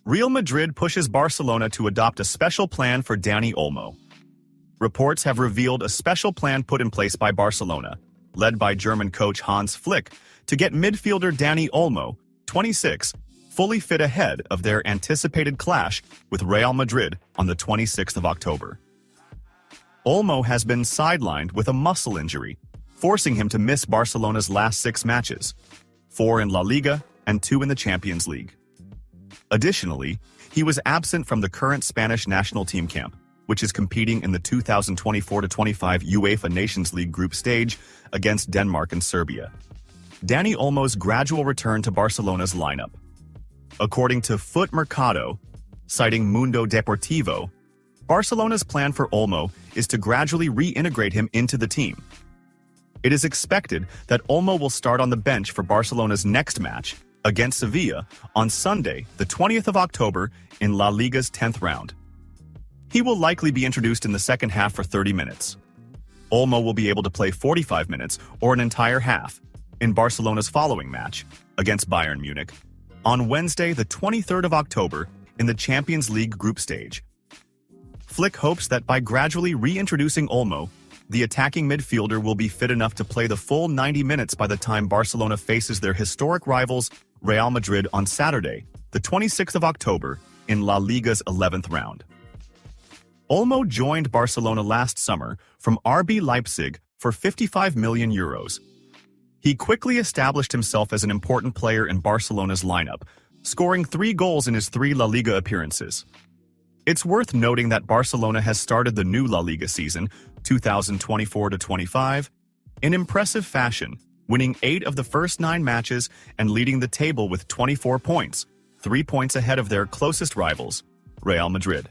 Real Madrid pushes Barcelona to adopt a special plan for Dani Olmo. Reports have revealed a special plan put in place by Barcelona, led by German coach Hans Flick, to get midfielder Dani Olmo, 26, fully fit ahead of their anticipated clash with Real Madrid on the 26th of October. Olmo has been sidelined with a muscle injury, forcing him to miss Barcelona's last 6 matches, 4 in La Liga and 2 in the Champions League. Additionally, he was absent from the current Spanish national team camp, which is competing in the 2024-25 UEFA Nations League group stage against Denmark and Serbia. Dani Olmo's gradual return to Barcelona's lineup. According to Foot Mercado, citing Mundo Deportivo, Barcelona's plan for Olmo is to gradually reintegrate him into the team. It is expected that Olmo will start on the bench for Barcelona's next match against Sevilla on Sunday, the 20th of October in La Liga's 10th round. He will likely be introduced in the second half for 30 minutes. Olmo will be able to play 45 minutes or an entire half in Barcelona's following match against Bayern Munich on Wednesday, the 23rd of October in the Champions League group stage. Flick hopes that by gradually reintroducing Olmo, the attacking midfielder will be fit enough to play the full 90 minutes by the time Barcelona faces their historic rivals Real Madrid on Saturday, the 26th of October, in La Liga's 11th round. Olmo joined Barcelona last summer from RB Leipzig for €55 million. He quickly established himself as an important player in Barcelona's lineup, scoring 3 goals in his 3 La Liga appearances. It's worth noting that Barcelona has started the new La Liga season, 2024-25, in impressive fashion, winning 8 of the first 9 matches and leading the table with 24 points, 3 points ahead of their closest rivals, Real Madrid.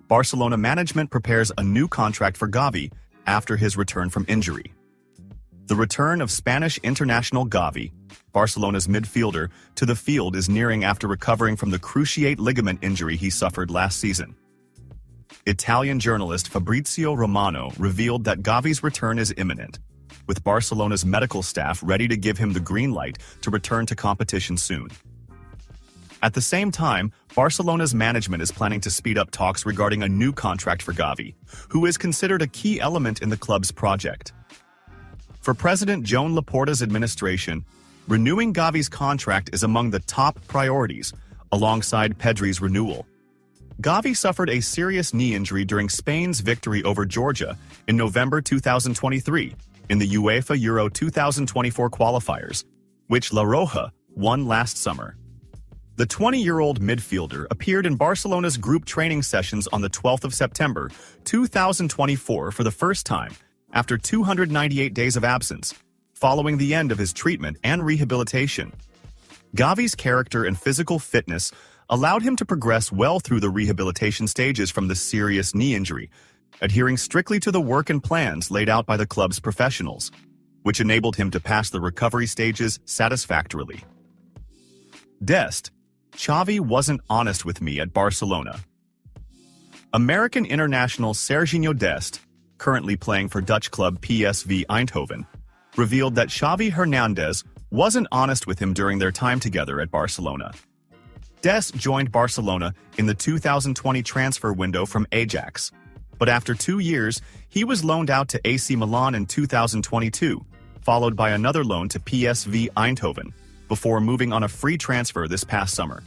Barcelona management prepares a new contract for Gavi after his return from injury. The return of Spanish international Gavi, Barcelona's midfielder, to the field is nearing after recovering from the cruciate ligament injury he suffered last season. Italian journalist Fabrizio Romano revealed that Gavi's return is imminent, with Barcelona's medical staff ready to give him the green light to return to competition soon. At the same time, Barcelona's management is planning to speed up talks regarding a new contract for Gavi, who is considered a key element in the club's project. For President Joan Laporta's administration, renewing Gavi's contract is among the top priorities, alongside Pedri's renewal. Gavi suffered a serious knee injury during Spain's victory over Georgia in November 2023 in the UEFA Euro 2024 qualifiers, which La Roja won last summer. The 20-year-old midfielder appeared in Barcelona's group training sessions on the 12th of September 2024 for the first time, after 298 days of absence, following the end of his treatment and rehabilitation. Gavi's character and physical fitness allowed him to progress well through the rehabilitation stages from the serious knee injury, adhering strictly to the work and plans laid out by the club's professionals, which enabled him to pass the recovery stages satisfactorily. Chavy wasn't honest with me at Barcelona. American international Serginho Dest, currently playing for Dutch club PSV Eindhoven, revealed that Xavi Hernandez wasn't honest with him during their time together at Barcelona. Dest joined Barcelona in the 2020 transfer window from Ajax, but after 2 years, he was loaned out to AC Milan in 2022, followed by another loan to PSV Eindhoven, before moving on a free transfer this past summer.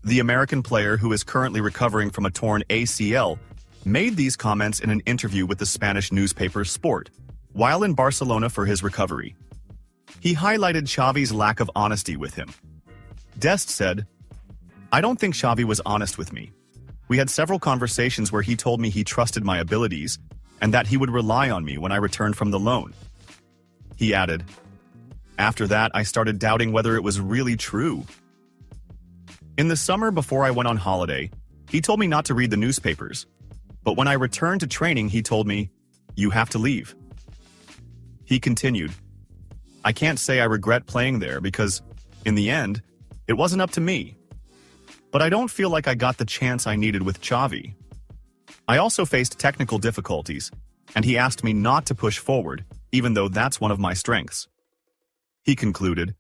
The American player, who is currently recovering from a torn ACL, made these comments in an interview with the Spanish newspaper Sport, while in Barcelona for his recovery. He highlighted Xavi's lack of honesty with him. Dest said, "I don't think Xavi was honest with me. We had several conversations where he told me he trusted my abilities and that he would rely on me when I returned from the loan." He added, "After that, I started doubting whether it was really true." In the summer before I went on holiday, he told me not to read the newspapers. But when I returned to training, he told me, "You have to leave." He continued, "I can't say I regret playing there because, in the end, it wasn't up to me. But I don't feel like I got the chance I needed with Chavy. I also faced technical difficulties, and he asked me not to push forward, even though that's one of my strengths." He concluded,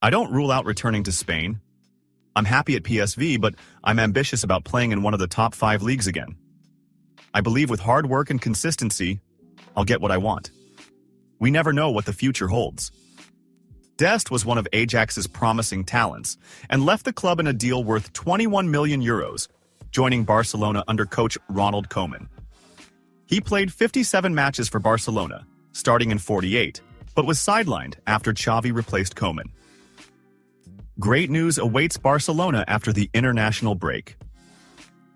"I don't rule out returning to Spain. I'm happy at PSV, but I'm ambitious about playing in one of the top 5 leagues again. I believe with hard work and consistency, I'll get what I want. We never know what the future holds. Dest was one of Ajax's promising talents and left the club in a deal worth €21 million, joining Barcelona under coach Ronald Koeman. He played 57 matches for Barcelona, starting in 48, but was sidelined after Chavy replaced Koeman. Great news awaits Barcelona after the international break.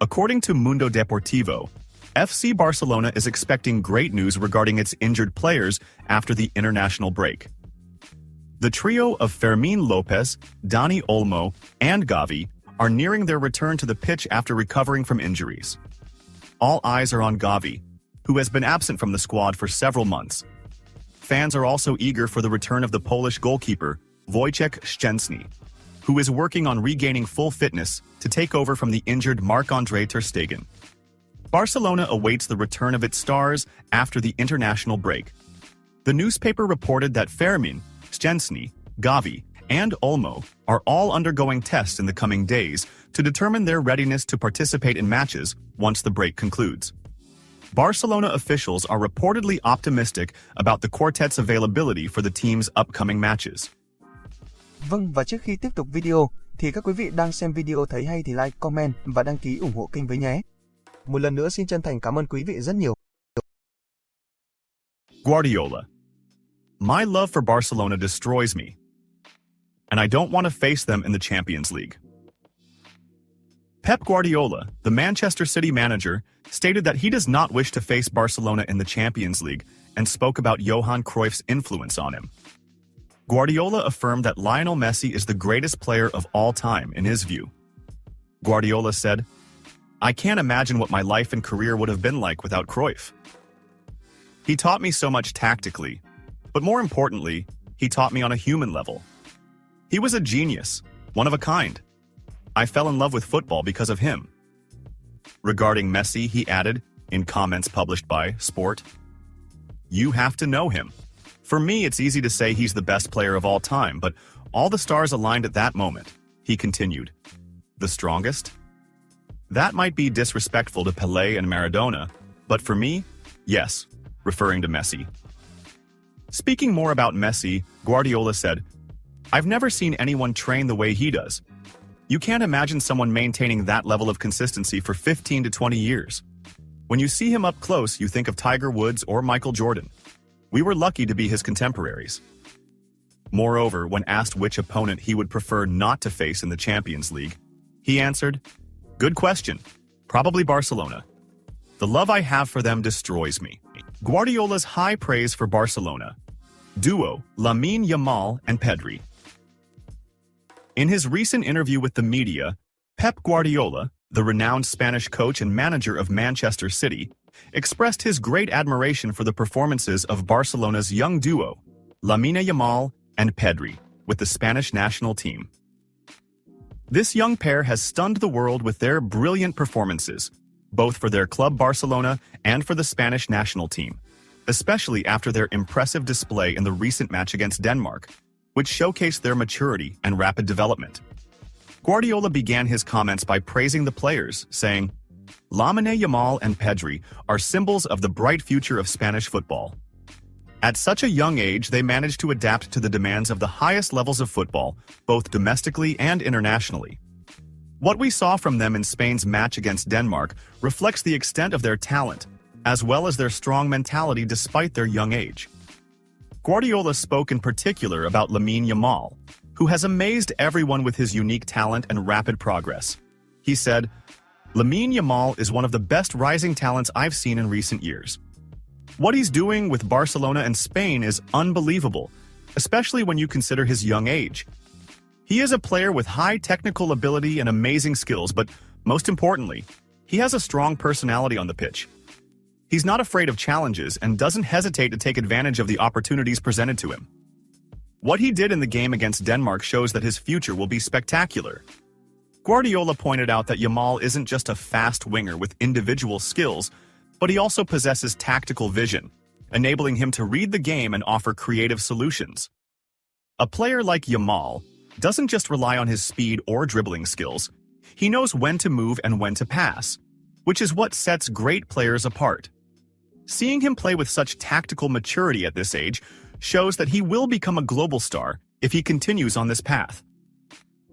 According to Mundo Deportivo, FC Barcelona is expecting great news regarding its injured players after the international break. The trio of Fermin Lopez, Dani Olmo, and Gavi are nearing their return to the pitch after recovering from injuries. All eyes are on Gavi, who has been absent from the squad for several months. Fans are also eager for the return of the Polish goalkeeper, Wojciech Szczęsny, who is working on regaining full fitness to take over from the injured Marc-Andre ter Stegen. Barcelona awaits the return of its stars after the international break. The newspaper reported that Fermin, Szczęsny, Gavi, and Olmo are all undergoing tests in the coming days to determine their readiness to participate in matches once the break concludes. Barcelona officials are reportedly optimistic about the quartet's availability for the team's upcoming matches. Vâng, và trước khi tiếp tục video, thì các quý vị đang xem video thấy hay thì like, comment và đăng ký ủng hộ kênh với nhé. Một lần nữa xin chân thành cảm ơn quý vị rất nhiều. Guardiola. My love for Barcelona destroys me, and I don't want to face them in the Champions League. Pep Guardiola, the Manchester City manager, stated that he does not wish to face Barcelona in the Champions League and spoke about Johan Cruyff's influence on him. Guardiola affirmed that Lionel Messi is the greatest player of all time in his view. Guardiola said, "I can't imagine what my life and career would have been like without Cruyff. He taught me so much tactically, but more importantly, he taught me on a human level. He was a genius, one of a kind. I fell in love with football because of him." Regarding Messi, he added, in comments published by Sport, "You have to know him. For me, it's easy to say he's the best player of all time, but all the stars aligned at that moment," he continued. "The strongest? That might be disrespectful to Pelé and Maradona, but for me, yes," referring to Messi. Speaking more about Messi, Guardiola said, "I've never seen anyone train the way he does. You can't imagine someone maintaining that level of consistency for 15 to 20 years. When you see him up close, you think of Tiger Woods or Michael Jordan. We were lucky to be his contemporaries." Moreover, when asked which opponent he would prefer not to face in the Champions League, he answered, "Good question. Probably Barcelona. The love I have for them destroys me." Guardiola's high praise for Barcelona. Duo, Lamine Yamal and Pedri. In his recent interview with the media, Pep Guardiola, the renowned Spanish coach and manager of Manchester City, expressed his great admiration for the performances of Barcelona's young duo, Lamine Yamal and Pedri, with the Spanish national team. This young pair has stunned the world with their brilliant performances, both for their club Barcelona and for the Spanish national team, especially after their impressive display in the recent match against Denmark, which showcased their maturity and rapid development. Guardiola began his comments by praising the players, saying, "Lamine Yamal and Pedri are symbols of the bright future of Spanish football. At such a young age, they managed to adapt to the demands of the highest levels of football, both domestically and internationally. What we saw from them in Spain's match against Denmark reflects the extent of their talent, as well as their strong mentality despite their young age." Guardiola spoke in particular about Lamine Yamal, who has amazed everyone with his unique talent and rapid progress. He said, "Lamine Yamal is one of the best rising talents I've seen in recent years. What he's doing with Barcelona and Spain is unbelievable, especially when you consider his young age. He is a player with high technical ability and amazing skills, but most importantly, he has a strong personality on the pitch. He's not afraid of challenges and doesn't hesitate to take advantage of the opportunities presented to him. What he did in the game against Denmark shows that his future will be spectacular." Guardiola pointed out that Yamal isn't just a fast winger with individual skills, but he also possesses tactical vision, enabling him to read the game and offer creative solutions. A player like Yamal, doesn't just rely on his speed or dribbling skills. He knows when to move and when to pass, which is what sets great players apart. Seeing him play with such tactical maturity at this age shows that he will become a global star if he continues on this path.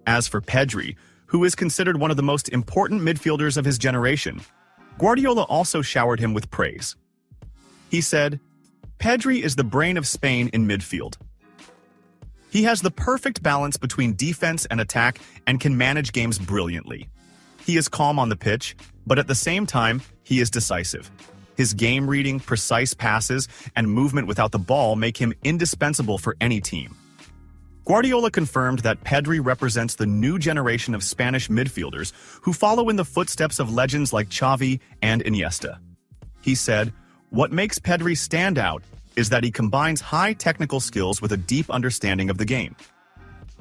As for Pedri, who is considered one of the most important midfielders of his generation, Guardiola also showered him with praise. He said, "Pedri is the brain of Spain in midfield. He has the perfect balance between defense and attack and can manage games brilliantly. He is calm on the pitch, but at the same time, he is decisive. His game reading, precise passes, and movement without the ball make him indispensable for any team." Guardiola confirmed that Pedri represents the new generation of Spanish midfielders who follow in the footsteps of legends like Chavy and Iniesta. He said, "What makes Pedri stand out is that he combines high technical skills with a deep understanding of the game.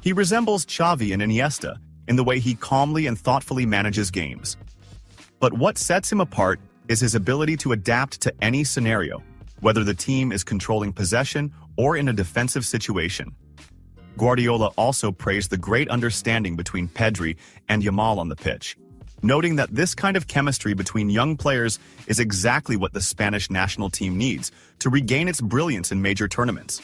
He resembles Chavy and Iniesta in the way he calmly and thoughtfully manages games. But what sets him apart is his ability to adapt to any scenario, whether the team is controlling possession or in a defensive situation." Guardiola also praised the great understanding between Pedri and Yamal on the pitch, noting that this kind of chemistry between young players is exactly what the Spanish national team needs to regain its brilliance in major tournaments.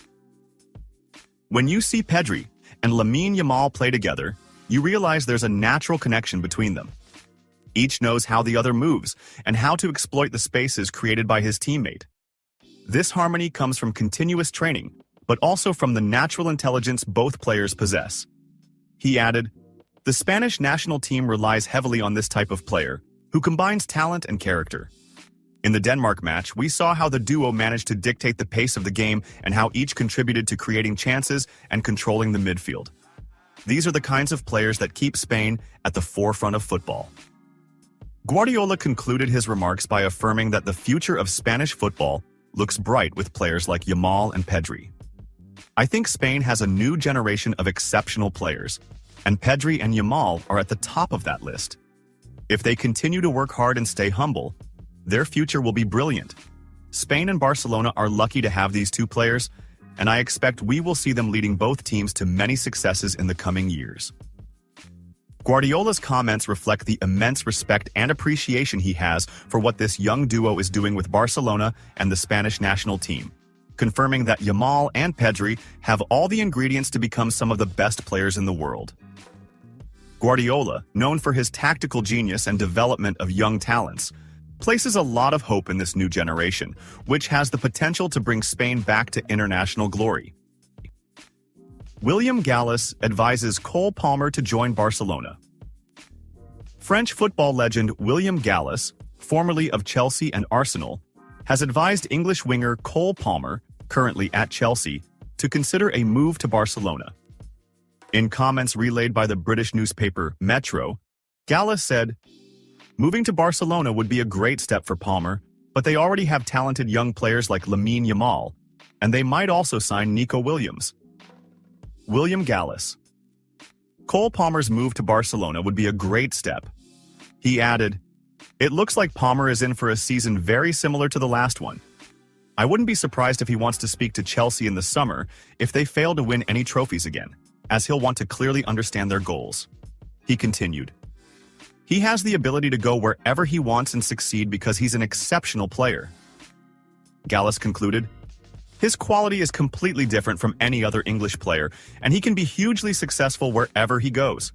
When you see Pedri and Lamine Yamal play together, you realize there's a natural connection between them. Each knows how the other moves and how to exploit the spaces created by his teammate. This harmony comes from continuous training, but also from the natural intelligence both players possess. He added, "The Spanish national team relies heavily on this type of player, who combines talent and character. In the Denmark match, we saw how the duo managed to dictate the pace of the game and how each contributed to creating chances and controlling the midfield. These are the kinds of players that keep Spain at the forefront of football." Guardiola concluded his remarks by affirming that the future of Spanish football looks bright with players like Yamal and Pedri. "I think Spain has a new generation of exceptional players, and Pedri and Yamal are at the top of that list. If they continue to work hard and stay humble, their future will be brilliant. Spain and Barcelona are lucky to have these two players, and I expect we will see them leading both teams to many successes in the coming years." Guardiola's comments reflect the immense respect and appreciation he has for what this young duo is doing with Barcelona and the Spanish national team, confirming that Yamal and Pedri have all the ingredients to become some of the best players in the world. Guardiola, known for his tactical genius and development of young talents, places a lot of hope in this new generation, which has the potential to bring Spain back to international glory. William Gallas advises Cole Palmer to join Barcelona. French football legend William Gallas, formerly of Chelsea and Arsenal, has advised English winger Cole Palmer, currently at Chelsea, to consider a move to Barcelona. In comments relayed by the British newspaper Metro, Gallas said, "Moving to Barcelona would be a great step for Palmer, but they already have talented young players like Lamine Yamal, and they might also sign Nico Williams." William Gallas. Cole Palmer's move to Barcelona would be a great step. He added, "It looks like Palmer is in for a season very similar to the last one. I wouldn't be surprised if he wants to speak to Chelsea in the summer if they fail to win any trophies again, as he'll want to clearly understand their goals." He continued, "He has the ability to go wherever he wants and succeed because he's an exceptional player." Gallas concluded, "His quality is completely different from any other English player, and he can be hugely successful wherever he goes."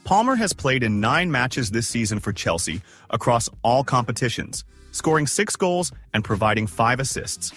Palmer has played in 9 matches this season for Chelsea across all competitions, scoring 6 goals and providing 5 assists.